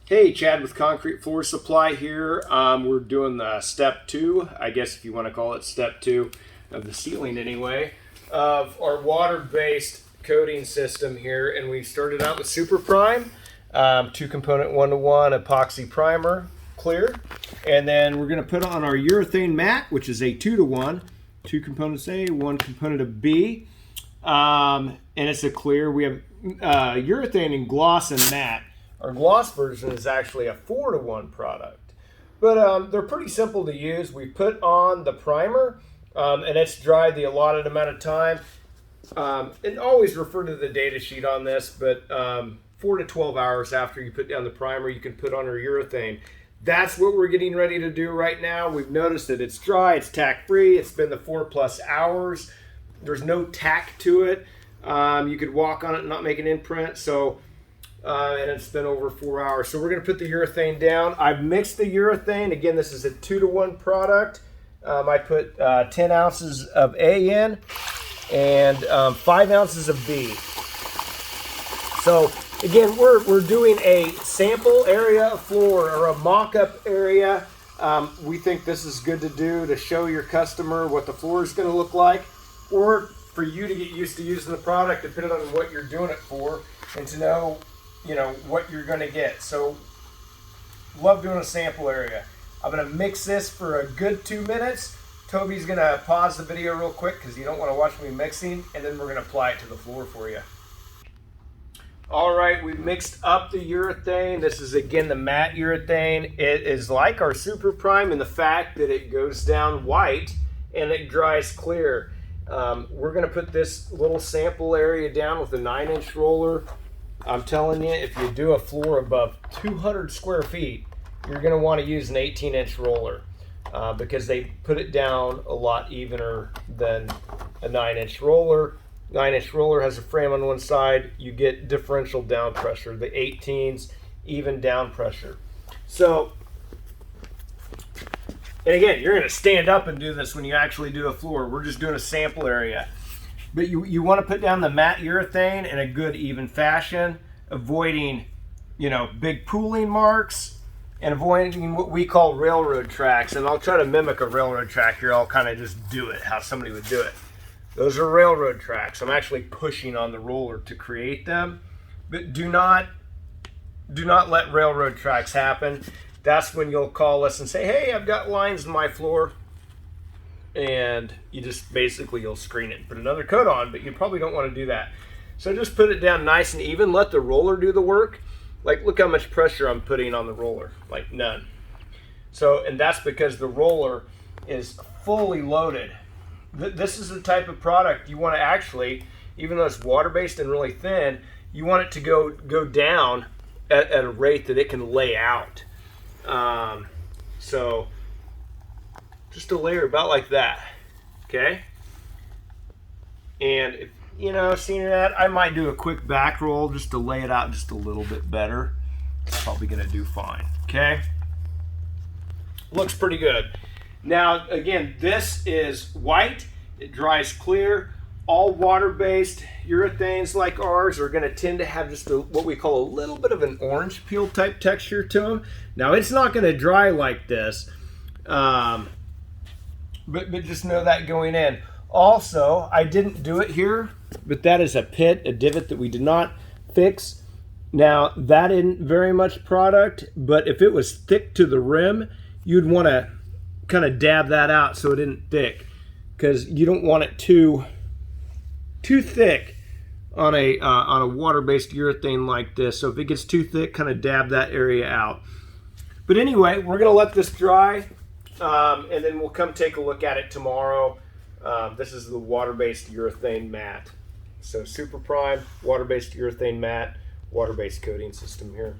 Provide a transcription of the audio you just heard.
Hey, Chad with Concrete Floor Supply here. We're doing the step 2, I guess if you want to call it step 2 of the sealing anyway, of our water-based coating system here. And we started out with Super Prime, 2-component 1-to-1 epoxy primer, clear. And then we're going to put on our urethane matte, which is a 2-to-1, 2 components A, 1 component of B. And it's a clear. We have urethane in gloss and matte. Our gloss version is actually a 4-to-1 product, but they're pretty simple to use. We put on the primer, and it's dried the allotted amount of time. And always refer to the data sheet on this, but 4 to 12 hours after you put down the primer, you can put on our urethane. That's what we're getting ready to do right now. We've noticed that it's dry, it's tack-free, it's been the 4+ hours. There's no tack to it. You could walk on it and not make an imprint, so and it's been over 4 hours. So we're going to put the urethane down. I've mixed the urethane. Again, this is a 2-to-1 product. I put 10 ounces of A in and 5 ounces of B. So again, we're doing a sample area of floor or a mock-up area. We think this is good to do to show your customer what the floor is going to look like, or for you to get used to using the product, depending on what you're doing it for, and to know what you're going to get. So love doing a sample area. I'm going to mix this for a good 2 minutes. Toby's going to pause the video real quick because you don't want to watch me mixing, and then we're going to apply it to the floor for you. All right, we've mixed up the urethane. This is again the matte urethane. It is like our Super Prime in the fact that it goes down white and it dries clear. We're going to put this little sample area down with a 9-inch roller. I'm telling you, if you do a floor above 200 square feet, you're going to want to use an 18-inch roller because they put it down a lot evener than a 9-inch roller. 9-inch roller has a frame on one side. You get differential down pressure. The 18s, even down pressure. So, and again, you're going to stand up and do this when you actually do a floor. We're just doing a sample area. But you want to put down the matte urethane in a good even fashion, avoiding, big pooling marks and avoiding what we call railroad tracks. And I'll try to mimic a railroad track here. I'll kind of just do it how somebody would do it. Those are railroad tracks. I'm actually pushing on the roller to create them. But do not let railroad tracks happen. That's when you'll call us and say, hey, I've got lines in my floor. And you just basically you'll screen it and put another coat on, but you probably don't want to do that. So just put it down nice and even. Let the roller do the work. Like, look how much pressure I'm putting on the roller. Like, none. So, and that's because the roller is fully loaded. This is the type of product you want to actually, even though it's water-based and really thin, you want it to go down at a rate that it can lay out. So just a layer about like that, okay? And if, seeing that, I might do a quick back roll just to lay it out just a little bit better. It's probably gonna do fine, okay? Looks pretty good. Now, again, this is white, it dries clear. All water-based urethanes like ours are gonna tend to have just what we call a little bit of an orange peel type texture to them. Now, it's not gonna dry like this, but just know that going in. Also, I didn't do it here, but that is a divot that we did not fix. Now, that isn't very much product, but if it was thick to the rim, you'd want to kind of dab that out so it isn't thick, because you don't want it too thick on a water-based urethane like this. So if it gets too thick, kind of dab that area out. But anyway, we're going to let this dry. And then we'll come take a look at it tomorrow. This is the water-based urethane matte. So Super Prime, water-based urethane matte, water-based coating system here.